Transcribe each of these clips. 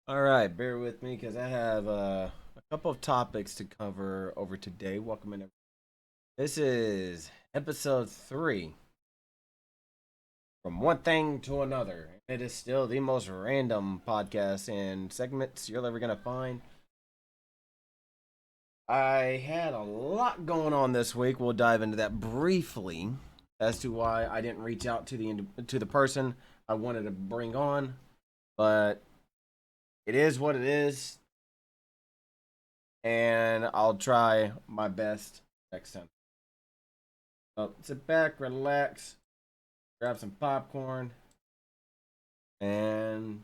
All right, bear with me because I have a couple of topics to cover over today. Welcome in. This is episode 3 from one thing to another. It is still the most random podcast and segments you're ever going to find. I had a lot going on this week. We'll dive into that briefly as to why I didn't reach out to the person I wanted to bring on, but it is what it is, and I'll try my best next time. So sit back, relax, grab some popcorn, and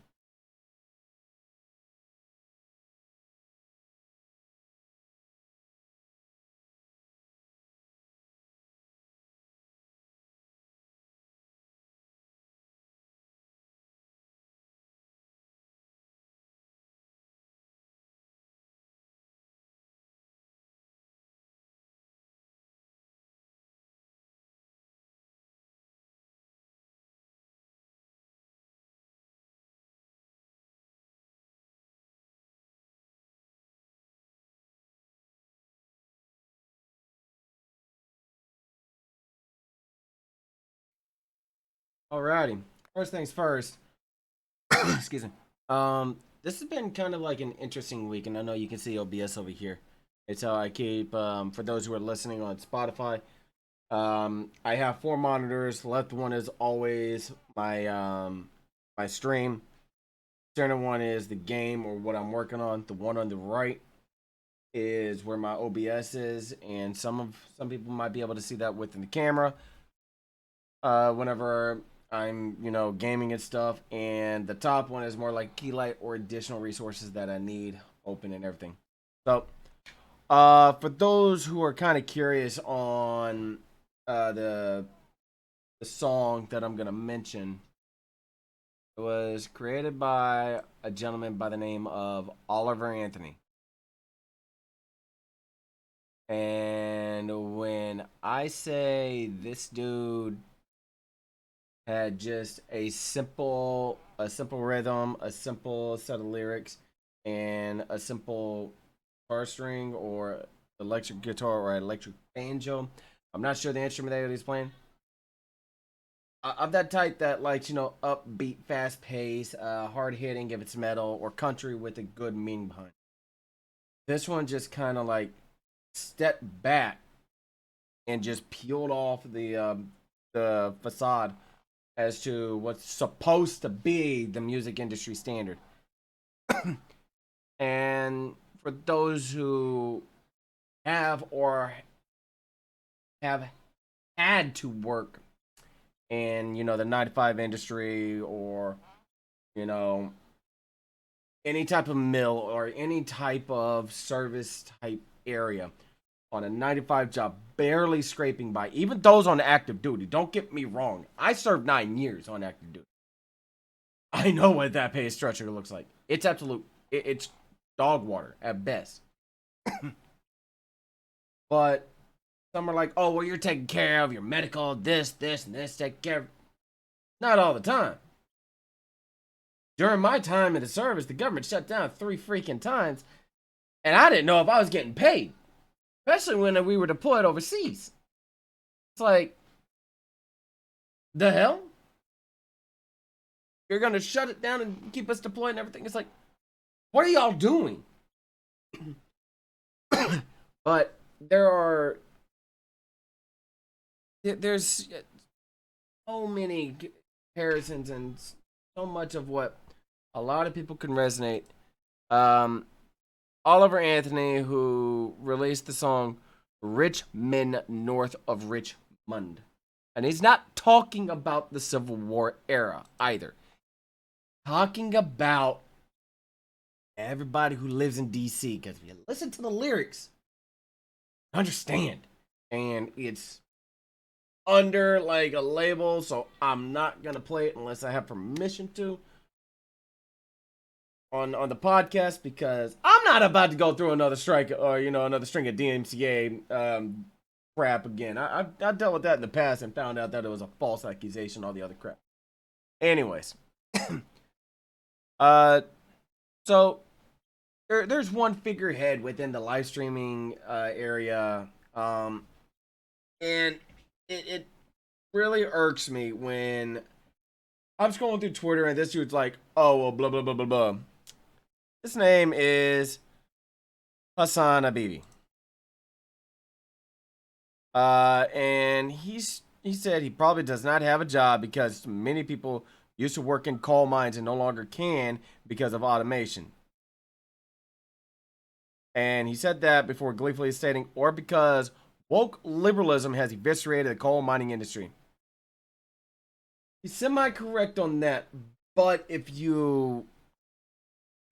alrighty. First things first. Excuse me. This has been kind of like an interesting week, and I know you can see OBS over here. It's how I keep. For those who are listening on Spotify, I have 4 monitors. The left one is always my stream. Center one is the game or what I'm working on. The one on the right is where my OBS is, and some people might be able to see that within the camera. Whenever I'm gaming and stuff, and the top one is more like key light or additional resources that I need open and everything. So, for those who are kind of curious on the song that I'm gonna mention, it was created by a gentleman by the name of Oliver Anthony. And when I say this dude had just a simple rhythm, a simple set of lyrics, and a simple guitar string or electric guitar or electric banjo. I'm not sure the instrument that he's playing. I'm that type that likes, upbeat, fast pace, hard hitting if it's metal, or country with a good meaning behind. This one just kind of like stepped back and just peeled off the facade as to what's supposed to be the music industry standard. And for those who have or have had to work in, the 9 to 5 industry, or, you know, any type of mill or any type of service type area on a 9 to 5 job, barely scraping by, even those on active duty. Don't get me wrong. I served 9 years on active duty. I know what that pay structure looks like. It's absolute. It's dog water at best. But some are like, oh, well, you're taking care of your medical, this, and this, take care of. Not all the time. During my time in the service, the government shut down 3 freaking times, and I didn't know if I was getting paid, especially when we were deployed overseas. It's like, the hell? You're gonna shut it down and keep us deployed and everything? It's like, what are y'all doing? But there's so many comparisons and so much of what a lot of people can resonate. Um, Oliver Anthony, who released the song "Rich Men North of Richmond," and he's not talking about the Civil War era either. Talking about everybody who lives in DC, because if you listen to the lyrics, understand, and it's under like a label, so I'm not gonna play it unless I have permission to on the podcast, because I'm not about to go through another strike or another string of DMCA crap again. I dealt with that in the past and found out that it was a false accusation, all the other crap. Anyways, uh So there's one figurehead within the live streaming area, and it really irks me when I'm scrolling through Twitter and this dude's like, "Oh well, blah blah blah blah blah." His name is Hassan Habibi. And he said he probably does not have a job because many people used to work in coal mines and no longer can because of automation. And he said that before gleefully stating, or because woke liberalism has eviscerated the coal mining industry. He's semi correct on that, but if you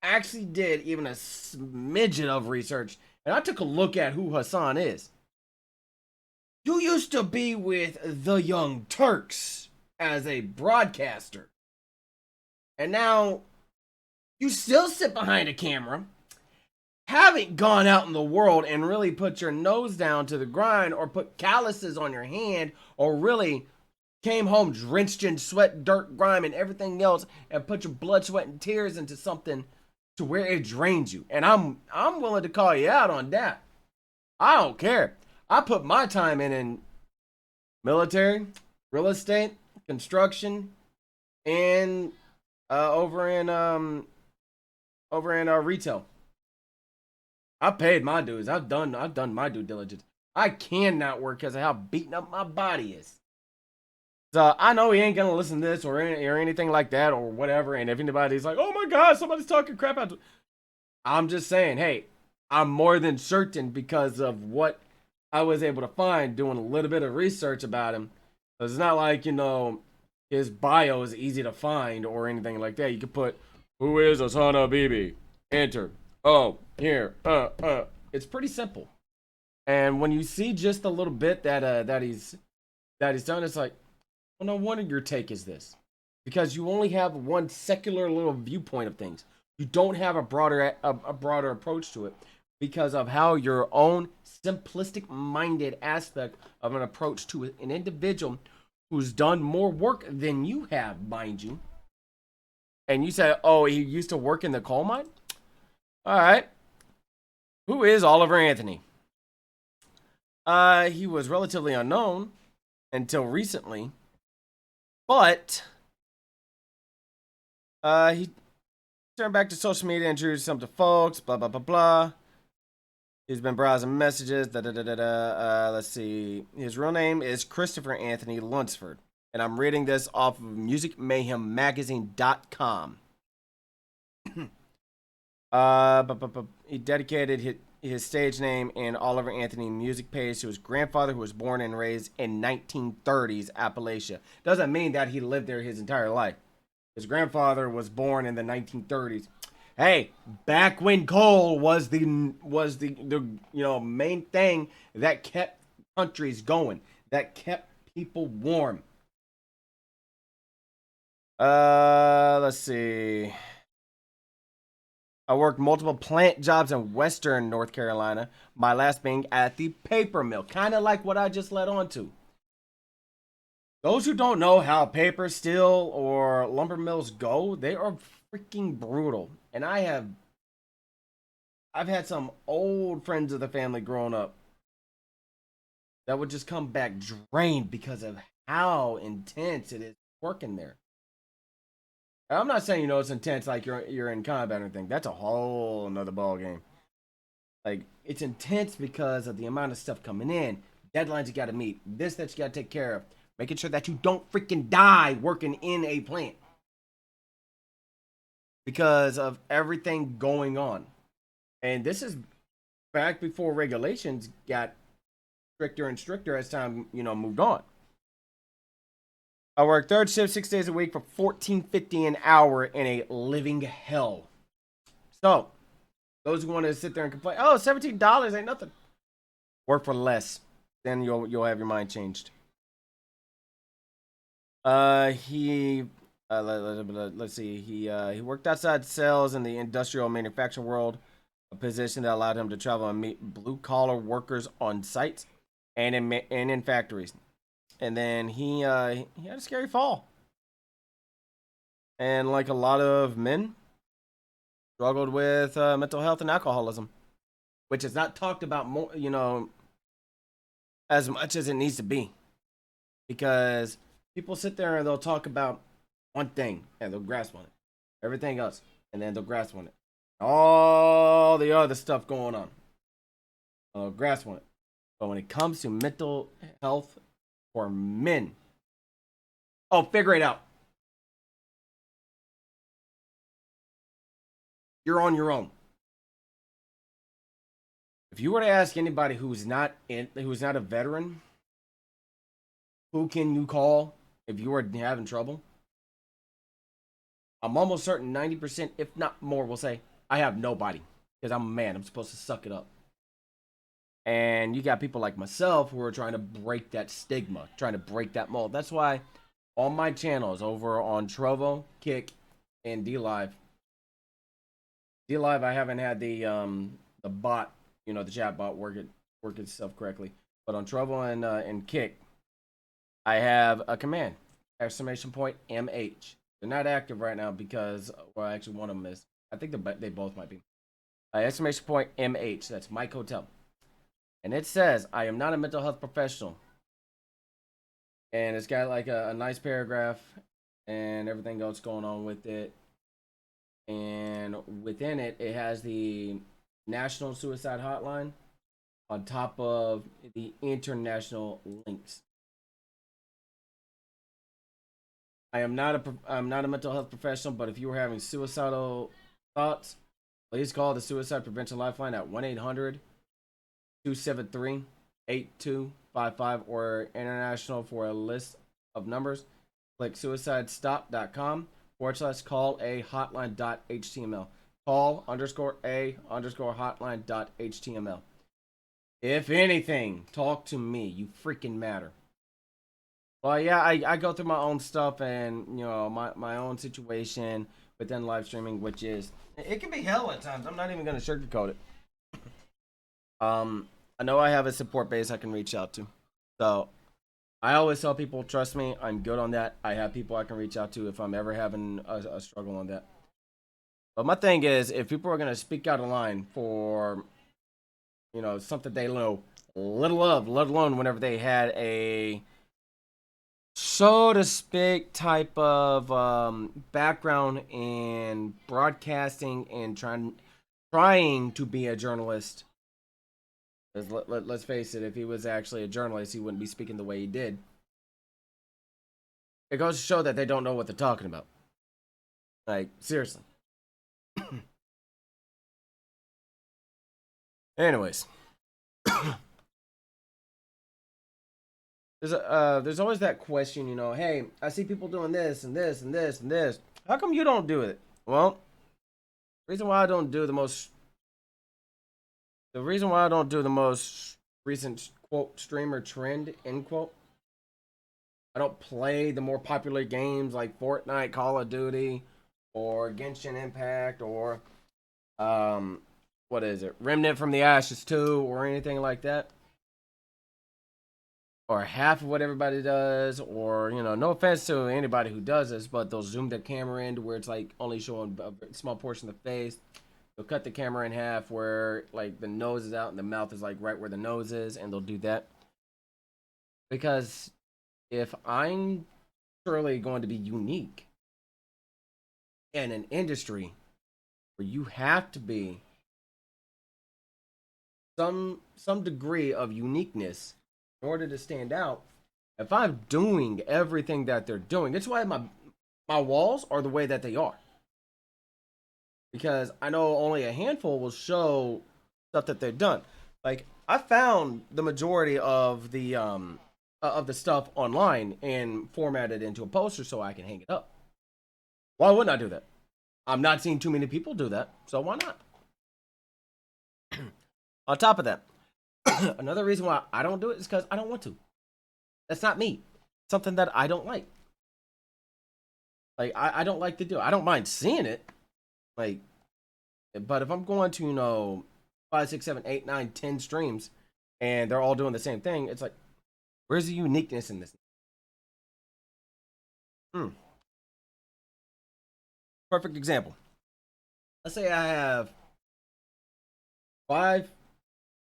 actually did even a smidgen of research, and I took a look at who Hassan is, you used to be with the Young Turks as a broadcaster. And now you still sit behind a camera, haven't gone out in the world and really put your nose down to the grind or put calluses on your hand or really came home drenched in sweat, dirt, grime, and everything else and put your blood, sweat, and tears into something to where it drains you. And I'm willing to call you out on that. I don't care. I put my time in military, real estate, construction, and over in retail. I paid my dues. I've done my due diligence. I cannot work because of how beaten up my body is. So I know he ain't gonna listen to this or anything like that or whatever. And if anybody's like, "Oh my God, somebody's talking crap out," I'm just saying, hey, I'm more than certain because of what I was able to find doing a little bit of research about him. It's not like, his bio is easy to find or anything like that. You could put, "Who is Hassan Habibi?" Enter. Oh, here. It's pretty simple. And when you see just a little bit that he's done, it's like, well, no wonder your take is this, because you only have one secular little viewpoint of things. You don't have a broader approach to it because of how your own simplistic minded aspect of an approach to an individual who's done more work than you have, mind you. And you say, "Oh, he used to work in the coal mine." All right. Who is Oliver Anthony? He was relatively unknown until recently, but he turned back to social media, introduced himself to folks, blah blah blah blah. He's been browsing messages. Da, da, da, da, da. Let's see. His real name is Christopher Anthony Lunsford, and I'm reading this off of MusicMayhemMagazine.com. He dedicated his stage name and Oliver Anthony music page to his grandfather, who was born and raised in 1930s Appalachia. Doesn't mean that he lived there his entire life. His grandfather was born in the 1930s. Hey, back when coal was the main thing that kept countries going, that kept people warm. Let's see. I worked multiple plant jobs in Western North Carolina, my last being at the paper mill, kind of like what I just led on to. Those who don't know how paper, steel, or lumber mills go, they are freaking brutal. And I've had some old friends of the family growing up that would just come back drained because of how intense it is working there. And I'm not saying it's intense like you're in combat or anything. That's a whole another ball game. Like, it's intense because of the amount of stuff coming in, deadlines you got to meet, this that you got to take care of, making sure that you don't freaking die working in a plant because of everything going on. And this is back before regulations got stricter and stricter as time moved on. I work third shift 6 days a week for $14.50 an hour in a living hell. So those who want to sit there and complain, "Oh, $17 ain't nothing," work for less, then you'll have your mind changed. He let's see. He worked outside sales in the industrial manufacturing world, a position that allowed him to travel and meet blue collar workers on sites and in factories. And then he had a scary fall, and like a lot of men, struggled with mental health and alcoholism, which is not talked about more, as much as it needs to be, because people sit there and they'll talk about one thing and they'll grasp on it, everything else, and then they'll grasp on it, all the other stuff going on, grasp on it. But when it comes to mental health for men, oh, figure it out. You're on your own. If you were to ask anybody who's not a veteran, who can you call if you are having trouble? I'm almost certain 90%, if not more, will say, I have nobody because I'm a man. I'm supposed to suck it up. And you got people like myself who are trying to break that stigma, trying to break that mold. That's why on my channels over on Trovo, Kick, and DLive, I haven't had the bot, the chat bot work itself correctly. But on Trovo and Kick, I have a command, !MH. They're not active right now because, well, actually one of them is. I think they both might be. !MH. That's Mike Hotel. And it says, I am not a mental health professional. And it's got like a nice paragraph and everything else going on with it. And within it, it has the National Suicide Hotline on top of the international links. I'm not a mental health professional, but if you were having suicidal thoughts, please call the Suicide Prevention Lifeline at 1-800-273-8255 or international for a list of numbers. Click suicidestop.com/call-a-hotline.html. Call_a_hotline.html. If anything, talk to me. You freaking matter. Well, yeah, I go through my own stuff and, my own situation within live streaming, which is, it can be hell at times. I'm not even going to sugarcoat it. I know I have a support base I can reach out to. So I always tell people, trust me, I'm good on that. I have people I can reach out to if I'm ever having a struggle on that. But my thing is, if people are going to speak out of line for, something they know little of, let alone whenever they had a, so to speak, type of background in broadcasting and trying to be a journalist. Let's face it, if he was actually a journalist, he wouldn't be speaking the way he did. It goes to show that they don't know what they're talking about. Like, seriously. Anyways. There's always that question, hey, I see people doing this and this and this and this. How come you don't do it? Well, the reason why I don't do the most recent quote streamer trend end quote. I don't play the more popular games like Fortnite, Call of Duty, or Genshin Impact, or what is it, Remnant from the Ashes 2, or anything like that. Or half of what everybody does, or no offense to anybody who does this, but they'll zoom their camera in to where it's like only showing a small portion of the face. They'll cut the camera in half where like the nose is out and the mouth is like right where the nose is, and they'll do that. Because if I'm truly going to be unique in an industry where you have to be some degree of uniqueness in order to stand out, if I'm doing everything that they're doing, it's why my walls are the way that they are. Because I know only a handful will show stuff that they've done. Like, I found the majority of the stuff online and formatted into a poster so I can hang it up. Why wouldn't I do that? I'm not seeing too many people do that, so why not? On top of that, another reason why I don't do it is because I don't want to. That's not me. It's something that I don't like. Like, I don't like to do it. I don't mind seeing it. Like, but if I'm going to, 5, 6, 7, 8, 9, 10 streams and they're all doing the same thing, it's like, where's the uniqueness in this? Perfect example. let's say I have 5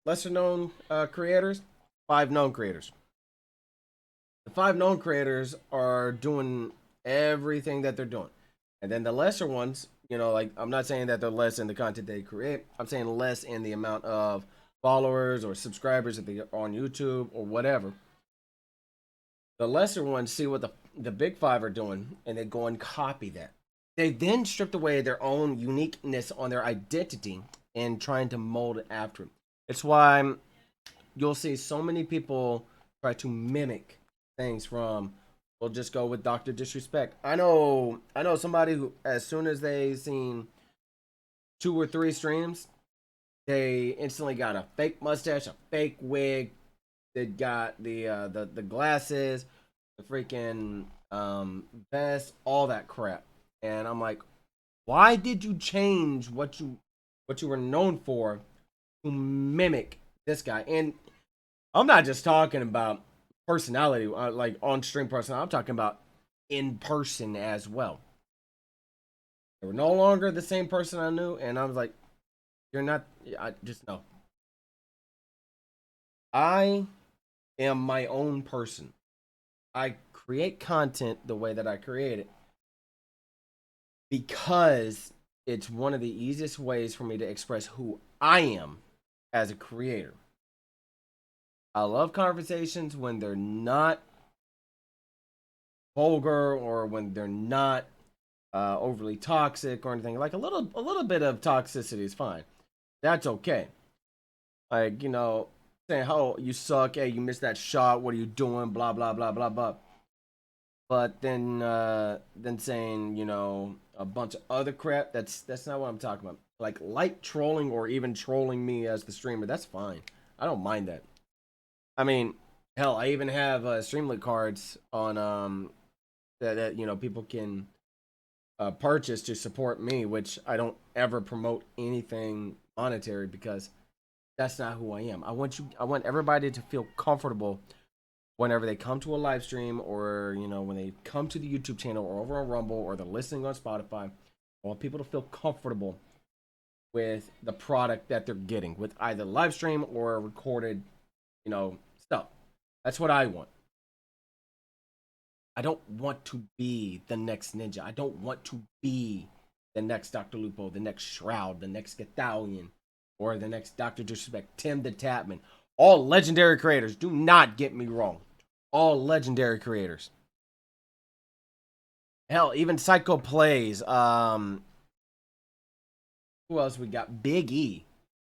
lesser known creators, 5 known creators. The 5 known creators are doing everything that they're doing. And then the lesser ones, you know, like I'm not saying that they're less in the content they create. I'm saying less in the amount of followers or subscribers that they are on YouTube or whatever. The lesser ones see what the big 5 are doing and they go and copy that. They then stripped away their own uniqueness on their identity and trying to mold it after it. It's why you'll see so many people try to mimic things from, we'll just go with Dr. Disrespect. I know somebody who, as soon as they seen 2 or 3 streams, they instantly got a fake mustache, a fake wig. They got the glasses, the freaking vest, all that crap. And I'm like, why did you change what you were known for to mimic this guy? And I'm not just talking about personality, like on stream personality. I'm talking about in person as well. They were no longer the same person I knew, and I was like, "You're not." I just know. I am my own person. I create content the way that I create it because it's one of the easiest ways for me to express who I am as a creator. I love conversations when they're not vulgar or when they're not overly toxic or anything. Like a little bit of toxicity is fine. That's okay. Like, you know, saying, "Oh, you suck. Hey, you missed that shot. What are you doing? Blah blah blah blah blah." But then saying, you know, a bunch of other crap. That's not what I'm talking about. Like light trolling or even trolling me as the streamer. That's fine. I don't mind that. I mean, hell, I even have Streamlit cards on that you know people can purchase to support me, which I don't ever promote anything monetary because that's not who I am. I want everybody to feel comfortable whenever they come to a live stream or, you know, when they come to the YouTube channel or over on Rumble or they're listening on Spotify. I want people to feel comfortable with the product that they're getting with either live stream or recorded, you know, stuff. That's what I want. I don't want to be the next Ninja. I don't want to be the next Dr. Lupo, the next Shroud, the next Gathalion, or the next Dr. Disrespect, Tim the Tapman. All legendary creators. Do not get me wrong. All legendary creators. Hell, even Psycho Plays. Who else we got? Big E.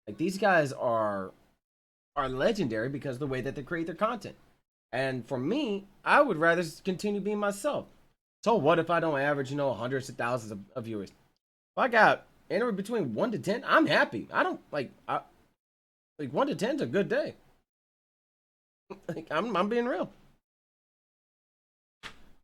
Like these guys are legendary because of the way that they create their content. And for me, I would rather continue being myself. So what if I don't average, you know, hundreds of thousands of viewers? If I got anywhere between 1 to 10, I'm happy. I don't like 1 to 10 is a good day. Like I'm being real.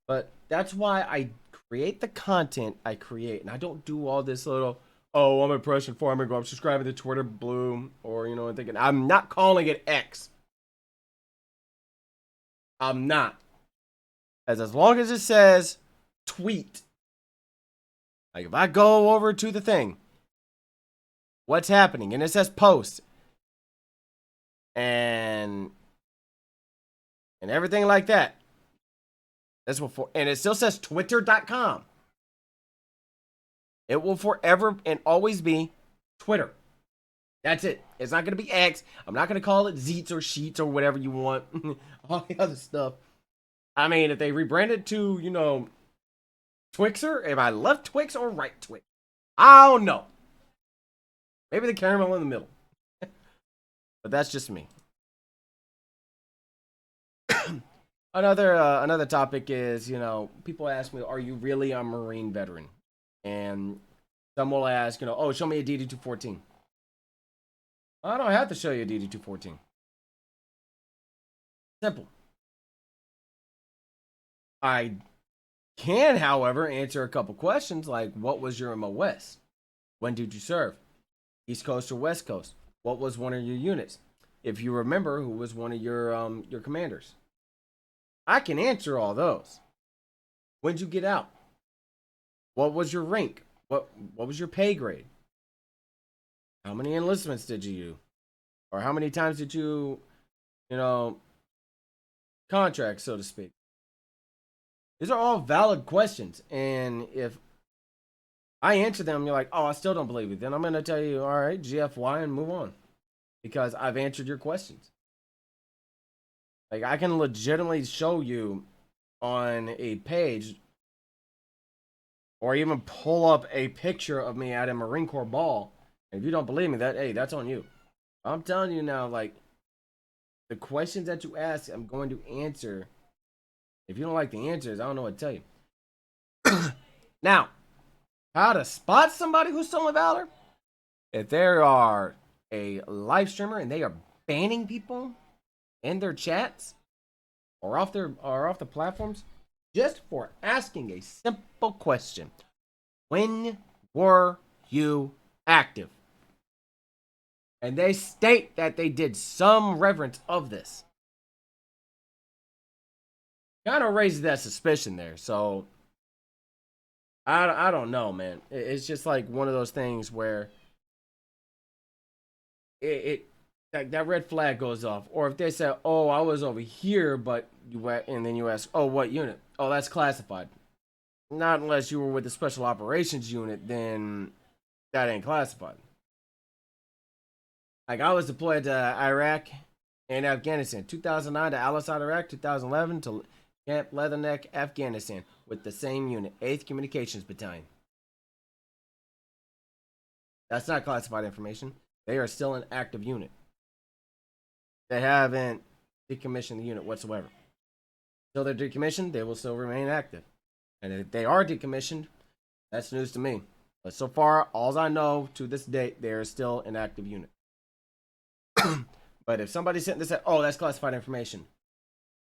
But that's why I create the content I create, and I don't do all this little, "Oh, I'm impression farming, I'm subscribing to Twitter Blue," or, you know, and thinking I'm not calling it X. I'm not. As long as it says tweet. Like if I go over to the thing, what's happening, and it says post and everything like that. That's what for, and it still says twitter.com. It will forever and always be Twitter. That's it. It's not going to be X. I'm not going to call it Zeets or Sheets or whatever you want. All the other stuff. I mean, if they rebranded to, you know, Twixer, if I left Twix or right Twix, I don't know. Maybe the caramel in the middle. But that's just me. Another topic is, you know, people ask me, "Are you really a Marine veteran?" And some will ask, you know, "Oh, show me a DD214." I don't have to show you a DD214. Simple. I can, however, answer a couple questions like, what was your MOS? When did you serve? East Coast or West Coast? What was one of your units? If you remember, who was one of your commanders? I can answer all those. When'd you get out? What was your rank? What was your pay grade? How many enlistments did you do? Or how many times did you, you know, contract, so to speak? These are all valid questions. And if I answer them, you're like, oh, I still don't believe it. Then I'm going to tell you, all right, GFY, and move on. Because I've answered your questions. Like, I can legitimately show you on a page or even pull up a picture of me at a Marine Corps ball. And if you don't believe me, that's on you. I'm telling you now, like, the questions that you ask, I'm going to answer. If you don't like the answers, I don't know what to tell you. Now, how to spot somebody who's stolen valor? If there are a live streamer and they are banning people in their chats or off the platforms just for asking a simple question. When were you active? And they state that they did some reverence of this. Kind of raises that suspicion there. So I don't know, man. It's just like one of those things where it that red flag goes off. Or if they say, "Oh, I was over here," but and then you ask, "Oh, what unit?" "Oh, that's classified." Not unless you were with the special operations unit, then that ain't classified. Like, I was deployed to Iraq and Afghanistan, 2009 to Al-Asad, Iraq, 2011 to Camp Leatherneck, Afghanistan, with the same unit, 8th Communications Battalion. That's not classified information. They are still an active unit. They haven't decommissioned the unit whatsoever. Until they're decommissioned, they will still remain active. And if they are decommissioned, that's news to me. But so far, all I know to this date, they are still an active unit. But if somebody's sitting there saying, "Oh, that's classified information,"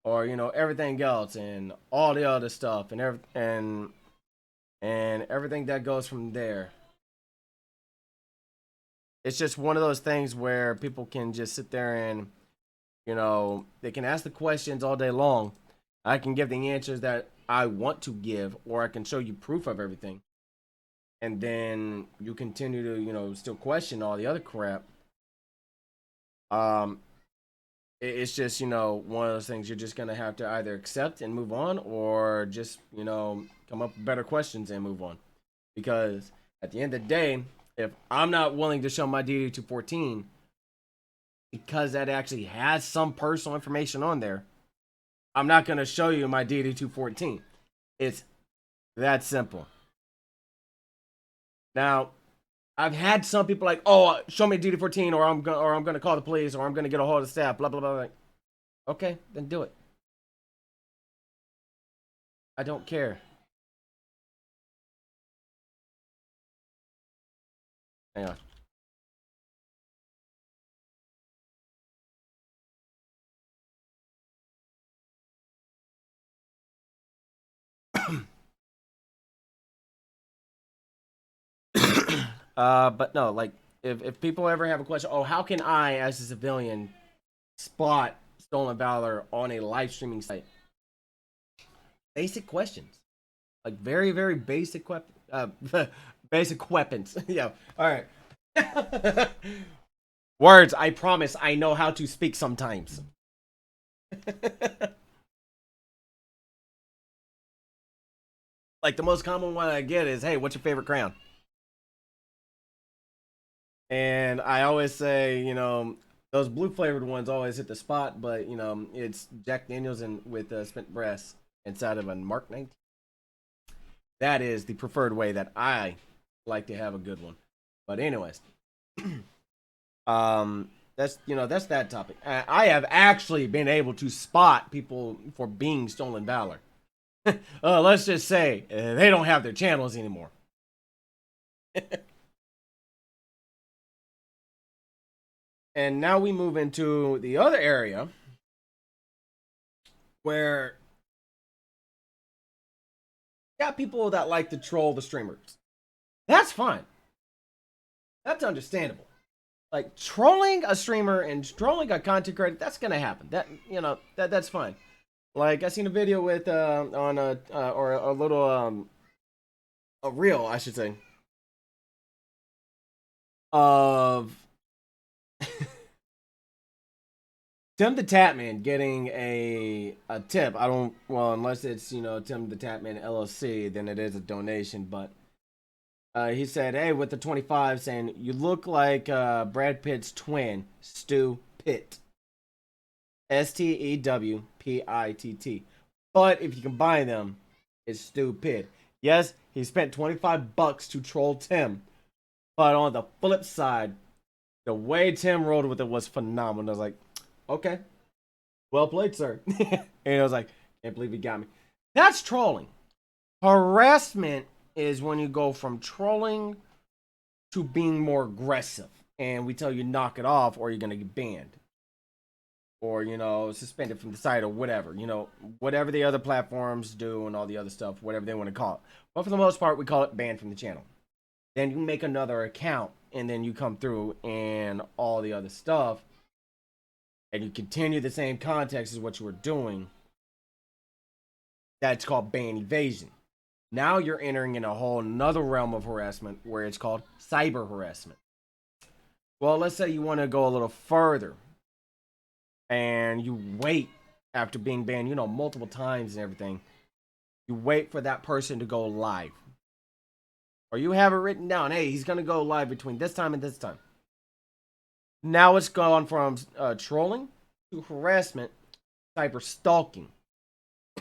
or everything else and all the other stuff and everything that goes from there, it's just one of those things where people can just sit there and they can ask the questions all day long. I can give the answers that I want to give, or I can show you proof of everything, and then you continue to still question all the other crap. It's just one of those things you're just gonna have to either accept and move on, or just come up with better questions and move on. Because at the end of the day, if I'm not willing to show my DD-214 because that actually has some personal information on there, I'm not gonna show you my DD-214. It's that simple. Now, I've had some people like, "Oh, show me DD-14, or I'm gonna call the police, or I'm gonna get a hold of the staff." Blah blah blah. Like, okay, then do it. I don't care. Hang on. But no, like, if people ever have a question, oh, how can I, as a civilian, spot stolen valor on a live streaming site? Basic questions, like very very basic basic weapons. Yeah. All right. Words. I promise. I know how to speak sometimes. Like, the most common one I get is, "Hey, what's your favorite crown?" And I always say, those blue flavored ones always hit the spot, but it's Jack Daniels and with spent brass inside of a Mark 19. That is the preferred way that I like to have a good one. But anyways, that's that topic. I have actually been able to spot people for being stolen valor. Let's just say they don't have their channels anymore. And now we move into the other area where you got people that like to troll the streamers. That's fine. That's understandable. Like, trolling a streamer and trolling a content creator, that's gonna happen. That's fine. Like, I seen a video with on or a little a reel, I should say, of Tim the Tatman getting a tip. I don't, well, unless it's, Tim the Tatman LLC, then it is a donation. But he said, hey, with the 25, saying, you look like Brad Pitt's twin, Stu Pitt. Stewpitt. But if you combine them, it's Stu Pitt. Yes, he spent $25 to troll Tim. But on the flip side, the way Tim rolled with it was phenomenal. I was like, okay, well played, sir. And I was like, can't believe he got me. That's trolling. Harassment is when you go from trolling to being more aggressive. And we tell you knock it off or you're going to get banned. Or, suspended from the site or whatever. Whatever the other platforms do and all the other stuff, whatever they want to call it. But for the most part, we call it banned from the channel. Then you make another account and then you come through and all the other stuff. And you continue the same context as what you were doing. That's called ban evasion. Now you're entering in a whole nother realm of harassment where it's called cyber harassment. Well, let's say you want to go a little further and you wait after being banned, multiple times and everything. You wait for that person to go live. Or you have it written down, hey, he's going to go live between this time and this time. Now it's gone from trolling to harassment, cyber stalking.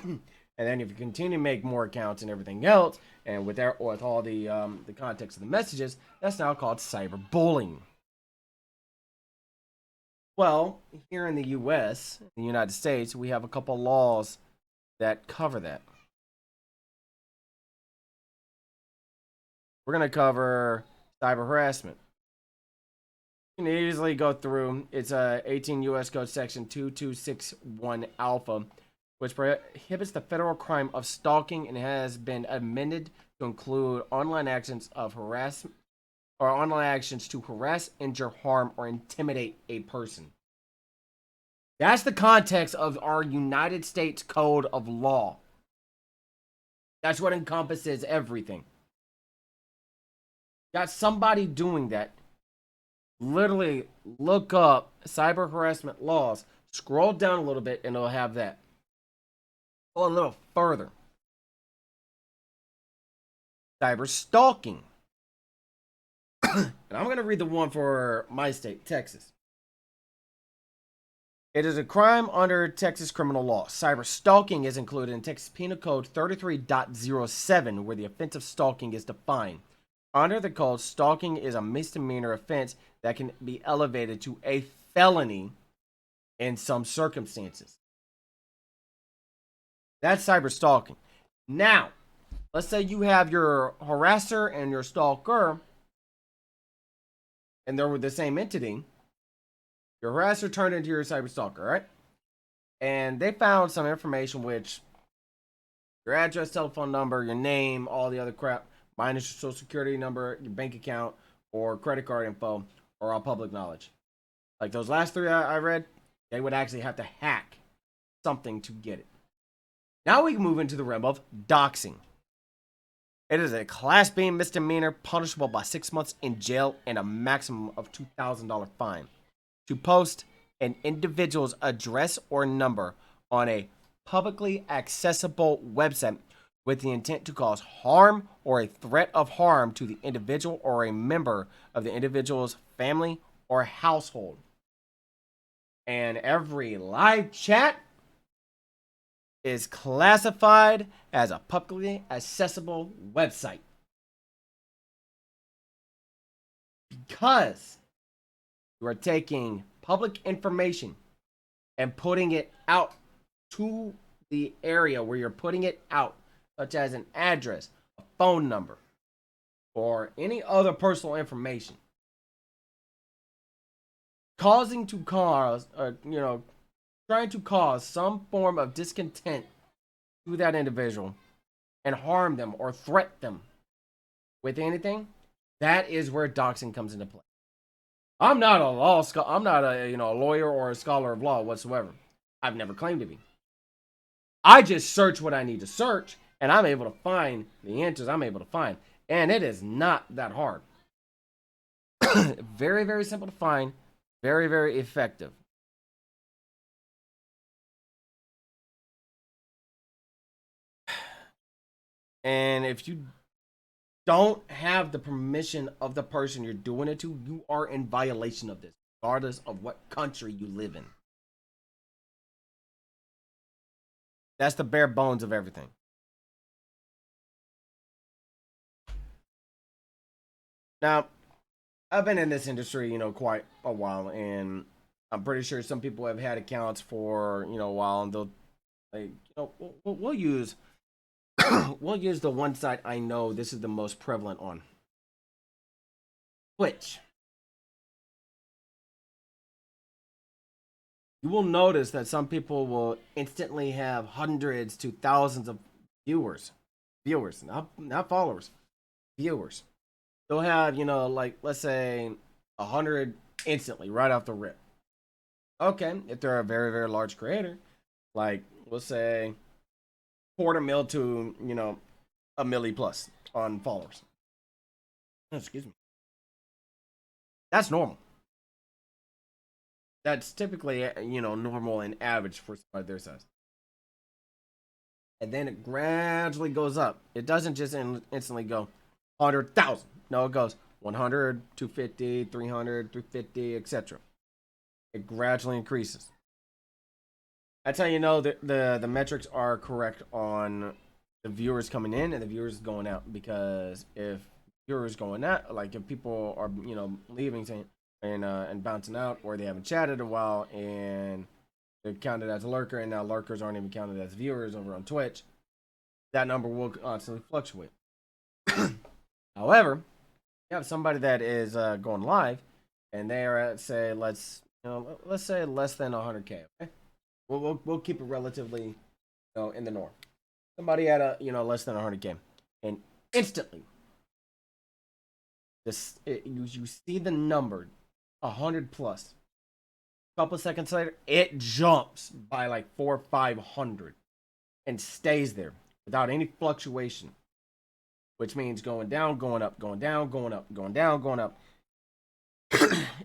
And then if you continue to make more accounts and everything else, and with all the context of the messages, that's now called cyberbullying. Well, here in the U.S., in the United States, we have a couple laws that cover that. We're going to cover cyber harassment. You can easily go through. It's 18 U.S. Code Section 2261 Alpha, which prohibits the federal crime of stalking and has been amended to include online actions of harassment or online actions to harass, injure, harm, or intimidate a person. That's the context of our United States Code of Law. That's what encompasses everything. Got somebody doing that. Literally look up cyber harassment laws, scroll down a little bit, and it'll have that. Go a little further. Cyber stalking. And I'm going to read the one for my state, Texas. It is a crime under Texas criminal law. Cyber stalking is included in Texas Penal Code 33.07, where the offense of stalking is defined. Under the code, stalking is a misdemeanor offense that can be elevated to a felony in some circumstances. That's cyber stalking. Now, let's say you have your harasser and your stalker, and they're with the same entity. Your harasser turned into your cyber stalker, right? And they found some information, which your address, telephone number, your name, all the other crap, minus your social security number, your bank account, or credit card info, or all public knowledge. Like those last three I read, they would actually have to hack something to get it. Now we can move into the realm of doxing. It is a Class B misdemeanor punishable by 6 months in jail and a maximum of $2,000 fine. To post an individual's address or number on a publicly accessible website with the intent to cause harm or a threat of harm to the individual or a member of the individual's family or household. And every live chat is classified as a publicly accessible website. Because you are taking public information and putting it out to the area where you're putting it out, such as an address, a phone number, or any other personal information, trying to cause some form of discontent to that individual and harm them or threat them with anything, that is where doxing comes into play. I'm not a lawyer or a scholar of law whatsoever. I've never claimed to be. I just search what I need to search, and I'm able to find the answers I'm able to find. And it is not that hard. Very, very simple to find. Very, very effective. And if you don't have the permission of the person you're doing it to, you are in violation of this, regardless of what country you live in. That's the bare bones of everything. Now, I've been in this industry, quite a while, and I'm pretty sure some people have had accounts for, a while, and they'll, like, we'll use, we'll use the one site I know this is the most prevalent on, Twitch. You will notice that some people will instantly have hundreds to thousands of viewers, not followers, viewers. They'll have, like, let's say 100 instantly right off the rip. Okay, if they're a very, very large creator, like, we'll say quarter mil to, a milli plus on followers. Oh, excuse me. That's normal. That's typically, normal and average for somebody their size. And then it gradually goes up. It doesn't just instantly go 100,000. No, it goes 100, 250, 300, 350, etc. It gradually increases. That's how you know that the metrics are correct on the viewers coming in and the viewers going out. Because if viewers going out, like if people are leaving and bouncing out, or they haven't chatted a while and they're counted as a lurker, and now lurkers aren't even counted as viewers over on Twitch, that number will constantly fluctuate. However, you have somebody that is going live, and they are at, say, let's say less than 100K. Okay, we'll keep it relatively, in the norm. Somebody at a less than 100K, and instantly, you see the number 100 plus. A couple seconds later, it jumps by like 400 or 500 and stays there without any fluctuation, which means going down, going up, going down, going up, going down, going up.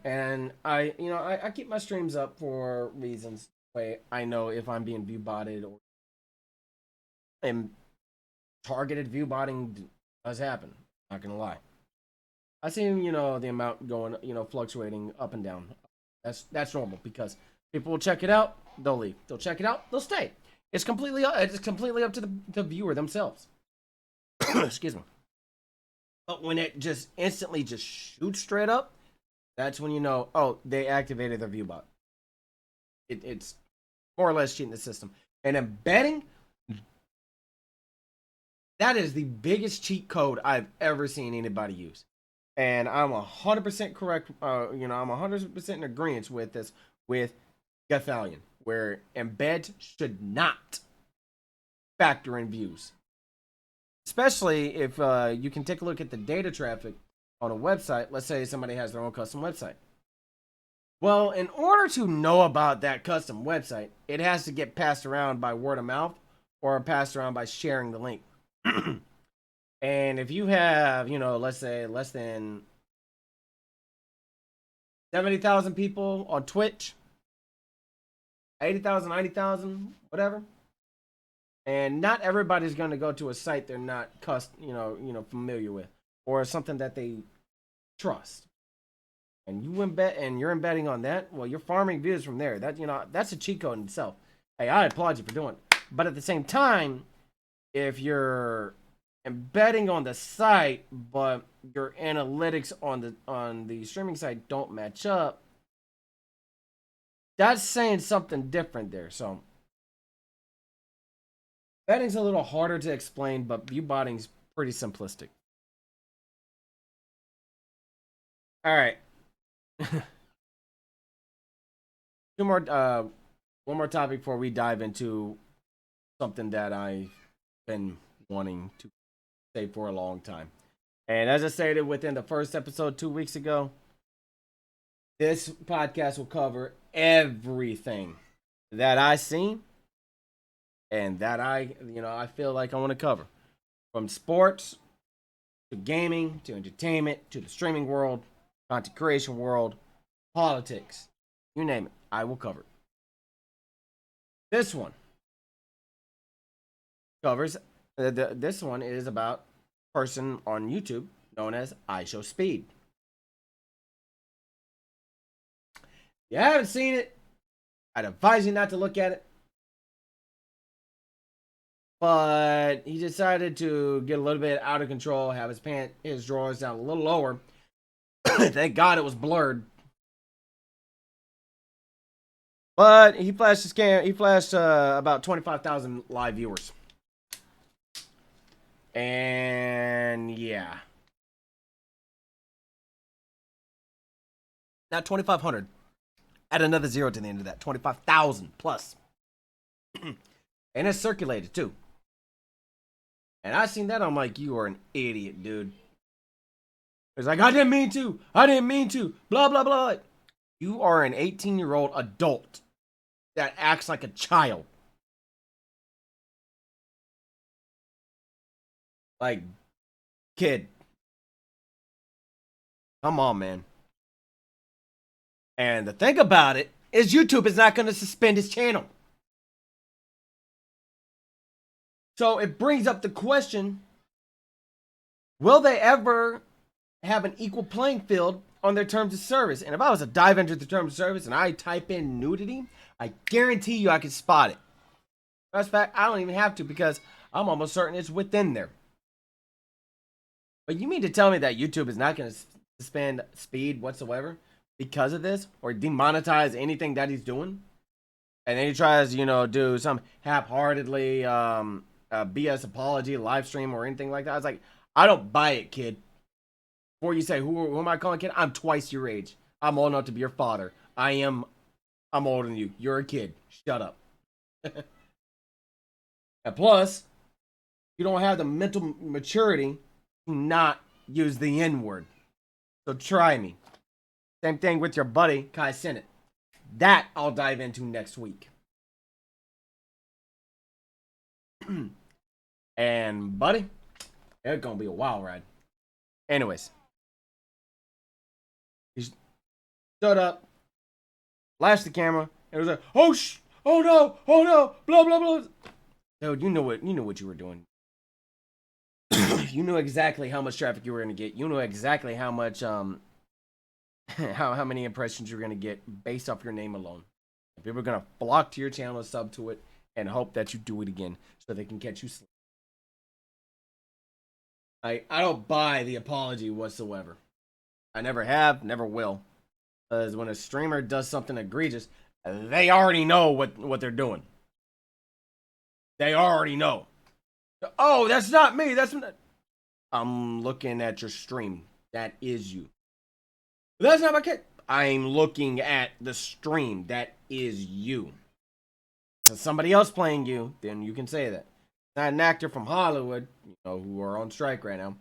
And I keep my streams up for reasons. Way I know if I'm being view botted, or and targeted view botting does happen. Not gonna lie. I see the amount going fluctuating up and down. That's normal, because people will check it out, they'll leave. They'll check it out, they'll stay. It's completely up to the viewer themselves. Excuse me. But when it just instantly just shoots straight up, that's when oh, they activated their view bot. It's more or less cheating the system. And embedding, that is the biggest cheat code I've ever seen anybody use. And I'm 100% correct. I'm 100% in agreement with this with Gothalion, where embed should not factor in views, especially if you can take a look at the data traffic on a website. Let's say somebody has their own custom website. Well, in order to know about that custom website, it has to get passed around by word of mouth, or passed around by sharing the link. And if you have, let's say less than 70,000 people on Twitch, 80,000, 90,000, whatever, and not everybody's going to go to a site they're not familiar with, or something that they trust. And you're embedding on that. Well, you're farming views from there. That's a cheat code in itself. Hey, I applaud you for doing it. But at the same time, if you're embedding on the site, but your analytics on the streaming site don't match up, that's saying something different there. So embedding's a little harder to explain, but view botting's pretty simplistic. All right. Two more one more topic before we dive into something that I've been wanting to say for a long time. And as I stated within the first episode 2 weeks ago, this podcast will cover everything that I see and that I feel like I want to cover, from sports to gaming to entertainment to the streaming world. content creation world, politics, you name it, I will cover it. This one covers, this one is about a person on YouTube known as IShowSpeed. If you haven't seen it, I'd advise you not to look at it. But he decided to get a little bit out of control, have his drawers down a little lower. Thank God it was blurred. But he flashed about 25,000 live viewers. And yeah. Not 2,500. Add another zero to the end of that. 25,000 plus. And it's circulated too. And I seen that, I'm like, you are an idiot, dude. It's like, I didn't mean to. Blah, blah, blah. You are an 18-year-old adult that acts like a child. Like, kid. Come on, man. And the thing about it is YouTube is not going to suspend his channel. So it brings up the question, will they ever have an equal playing field on their terms of service? And if I was to dive into the terms of service and I type in nudity, I guarantee you I could spot it. Matter of fact, I don't even have to because I'm almost certain it's within there. But you mean to tell me that YouTube is not going to suspend Speed whatsoever because of this or demonetize anything that he's doing? And then he tries, do some half-heartedly BS apology, live stream, or anything like that. I was like, I don't buy it, kid. Before you say, who am I calling kid? I'm twice your age. I'm old enough to be your father. I'm older than you. You're a kid. Shut up. And plus, you don't have the mental maturity to not use the N-word. So try me. Same thing with your buddy, Kai Cenat. That I'll dive into next week. And buddy, it's gonna be a wild ride. Anyways, he stood up, flashed the camera, and was like, oh no, blah blah blah. Dude, you know what you were doing. You knew exactly how much traffic you were gonna get. You knew exactly how much how many impressions you're gonna get based off your name alone. People are gonna flock to your channel and sub to it and hope that you do it again so they can catch you sleeping. I don't buy the apology whatsoever. I never have, never will. Because when a streamer does something egregious, they already know what they're doing. They already know. Oh, that's not me. That's not. I'm looking at your stream. That is you. That's not my kid. I'm looking at the stream. That is you. If somebody else playing you, then you can say that. Not an actor from Hollywood, who are on strike right now,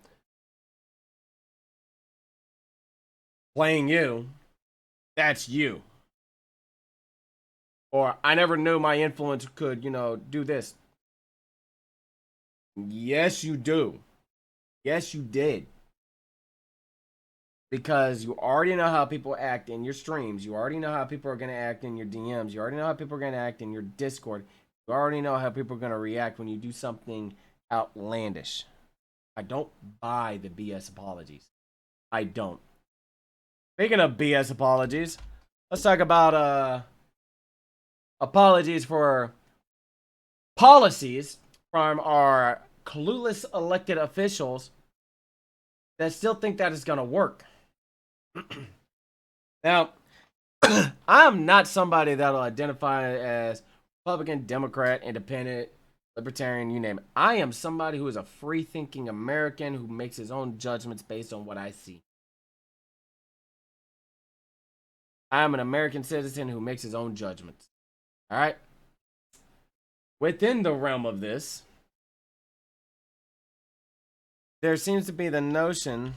playing you. That's you. Or I never knew my influence could, do this. Yes, you do. Yes, you did. Because you already know how people act in your streams. You already know how people are going to act in your DMs. You already know how people are going to act in your Discord. You already know how people are going to react when you do something outlandish. I don't buy the BS apologies. I don't. Speaking of BS apologies, let's talk about apologies for policies from our clueless elected officials that still think that is going to work. Now, I'm not somebody that'll identify as Republican, Democrat, Independent, Libertarian, you name it. I am somebody who is a free-thinking American who makes his own judgments based on what I see. I am an American citizen who makes his own judgments. All right? Within the realm of this, there seems to be the notion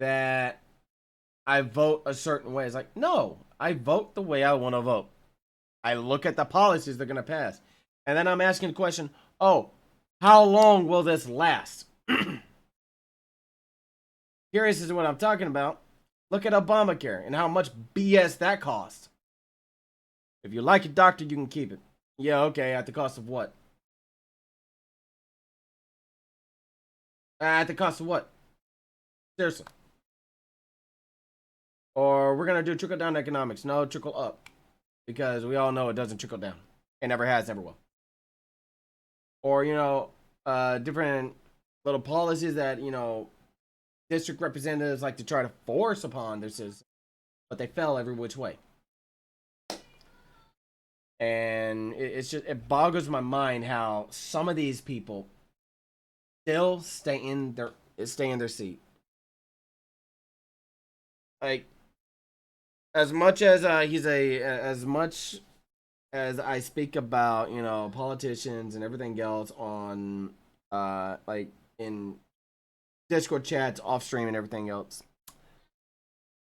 that I vote a certain way. It's like, no, I vote the way I want to vote. I look at the policies they're going to pass. And then I'm asking the question, oh, how long will this last? Curious as to what I'm talking about. Look at Obamacare and how much BS that cost. If you like your doctor, you can keep it. Yeah, okay, at the cost of what? At the cost of what? Seriously. Or we're going to do trickle down economics. No, trickle up. Because we all know it doesn't trickle down. It never has, never will. Or, different little policies that, district representatives like to try to force upon their citizens. But they fell every which way. And it boggles my mind how some of these people still stay in their seat. Like, as much as as much as I speak about, politicians and everything else on like in Discord chats, off stream and everything else,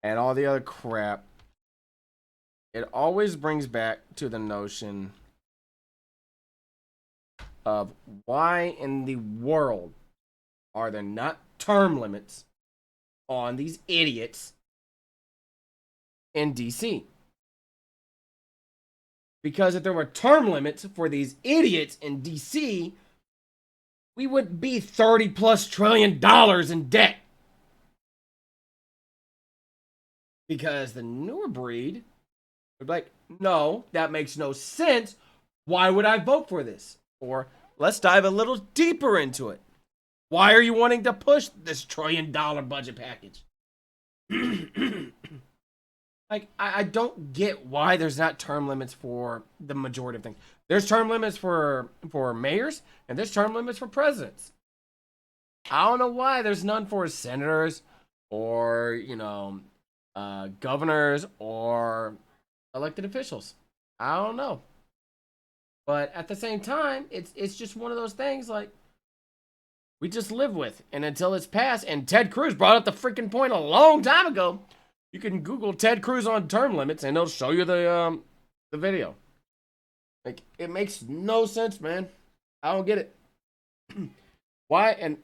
and all the other crap, it always brings back to the notion of why in the world are there not term limits on these idiots in DC? Because if there were term limits for these idiots in DC, we would be $30+ trillion in debt. Because the newer breed would be like, no, that makes no sense. Why would I vote for this? Or let's dive a little deeper into it. Why are you wanting to push this $1 trillion budget package? Like, I don't get why there's not term limits for the majority of things. There's term limits for mayors, and there's term limits for presidents. I don't know why there's none for senators or, governors or elected officials. I don't know. But at the same time, it's just one of those things like we just live with. And until it's passed, and Ted Cruz brought up the freaking point a long time ago. You can Google Ted Cruz on term limits and it'll show you the video. Like, it makes no sense, man. I don't get it. Why? And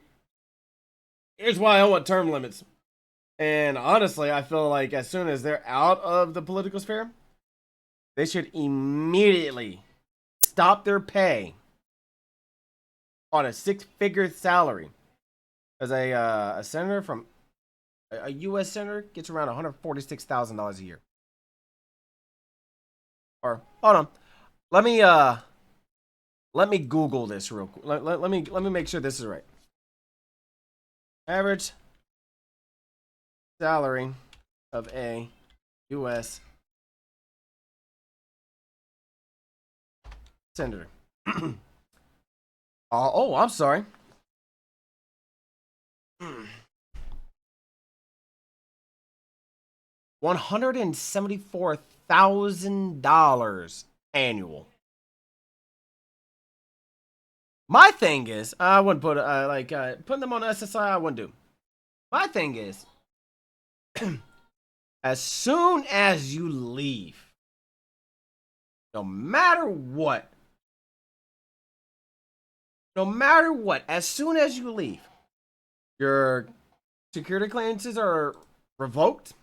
here's why I want term limits. And honestly, I feel like as soon as they're out of the political sphere, they should immediately stop their pay on a 6-figure salary. As a senator from a U.S. senator gets around $146,000 a year. Or hold on, let me Google this real quick. Let me make sure this is right. Average salary of a U.S. senator. Oh, I'm sorry. $174,000 annual. My thing is, I wouldn't put putting them on SSI. I wouldn't do. My thing is, as soon as you leave, no matter what, as soon as you leave, your security clearances are revoked.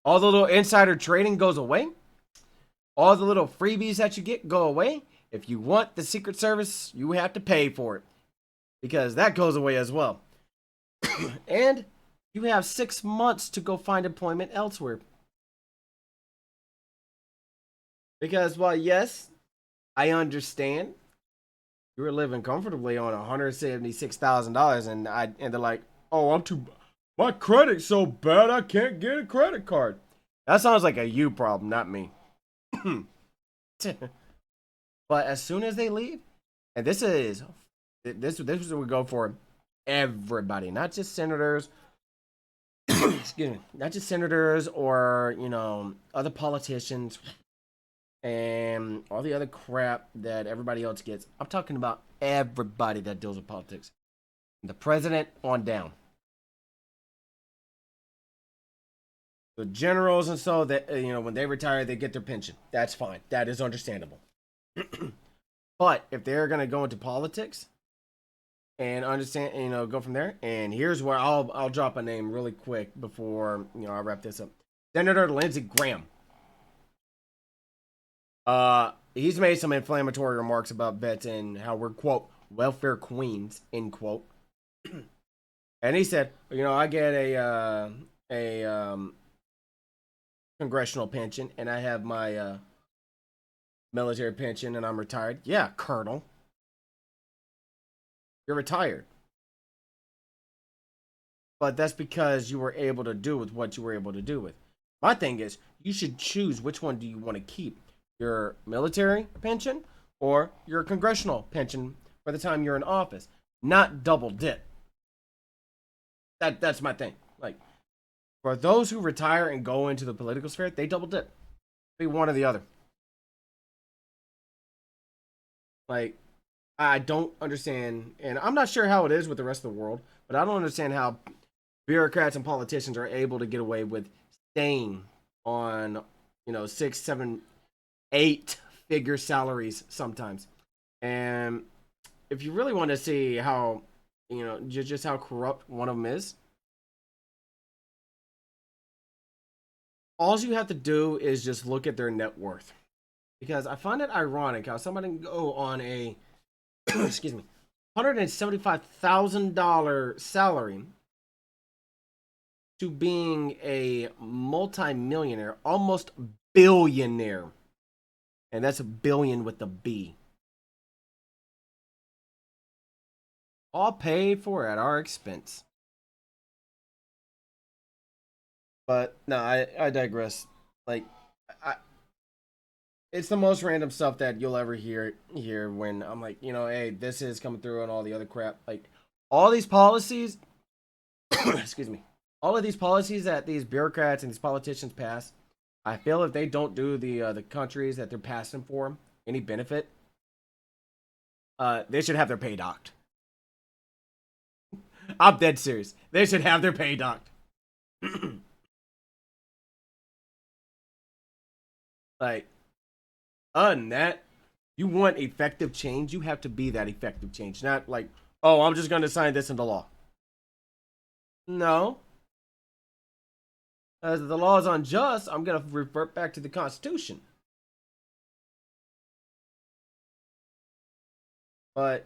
All the little insider trading goes away. All the little freebies that you get go away. If you want the Secret Service, you have to pay for it, because that goes away as well. And you have 6 months to go find employment elsewhere. Because while yes, I understand you were living comfortably on $176,000, and they're like, oh, my credit's so bad I can't get a credit card. That sounds like a you problem, not me. But as soon as they leave, and this is what we go for everybody, not just senators. Excuse me, not just senators or other politicians and all the other crap that everybody else gets. I'm talking about everybody that deals with politics, the president on down. The generals and so that when they retire, they get their pension. That's fine. That is understandable. But if they're gonna go into politics, and understand, go from there. And here's where I'll drop a name really quick before I wrap this up. Senator Lindsey Graham. He's made some inflammatory remarks about vets and how we're, quote, welfare queens, end quote. And he said, I get a congressional pension, and I have my military pension, and I'm retired. Yeah, Colonel, you're retired, but that's because you were able to do with what you were able to do with. My thing is, you should choose which one do you want to keep, your military pension or your congressional pension by the time you're in office, not double dip. That's my thing. Like, for those who retire and go into the political sphere, they double dip. Be one or the other. Like, I don't understand, and I'm not sure how it is with the rest of the world, but I don't understand how bureaucrats and politicians are able to get away with staying on, 6, 7, 8 figure salaries sometimes. And if you really want to see how, just how corrupt one of them is, all you have to do is just look at their net worth. Because I find it ironic how somebody can go on a, excuse me, $175,000 salary to being a multimillionaire, almost billionaire. And that's a billion with a B. All paid for at our expense. But no, I digress. Like, I it's the most random stuff that you'll ever hear when I'm like, hey, this is coming through and all the other crap. Like, all these policies, excuse me, all of these policies that these bureaucrats and these politicians pass, I feel if they don't do the countries that they're passing for any benefit, they should have their pay docked. I'm dead serious. They should have their pay docked. Like, other than that, you want effective change, you have to be that effective change. Not like, oh, I'm just going to sign this into law. No. As the law is unjust, I'm going to revert back to the Constitution. But,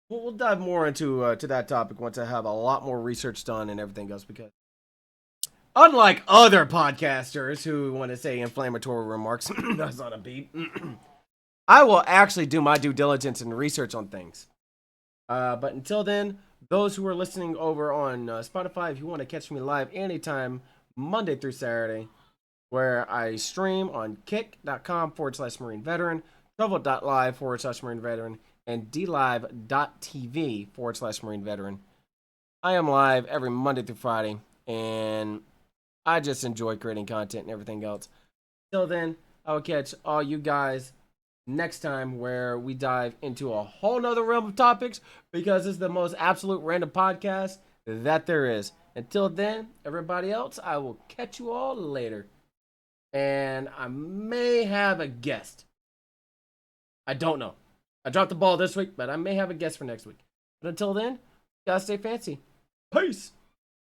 we'll dive more into to that topic once I have a lot more research done and everything else. Because unlike other podcasters who want to say inflammatory remarks, that's not a beat. I will actually do my due diligence and research on things. But until then, those who are listening over on Spotify, if you want to catch me live anytime, Monday through Saturday, where I stream on kick.com/Marine Veteran, trovo.live/Marine Veteran, and dlive.tv/Marine Veteran. I am live every Monday through Friday, and I just enjoy creating content and everything else. Till then, I will catch all you guys next time where we dive into a whole nother realm of topics because it's the most absolute random podcast that there is. Until then, everybody else, I will catch you all later. And I may have a guest. I don't know. I dropped the ball this week, but I may have a guest for next week. But until then, gotta stay fancy. Peace.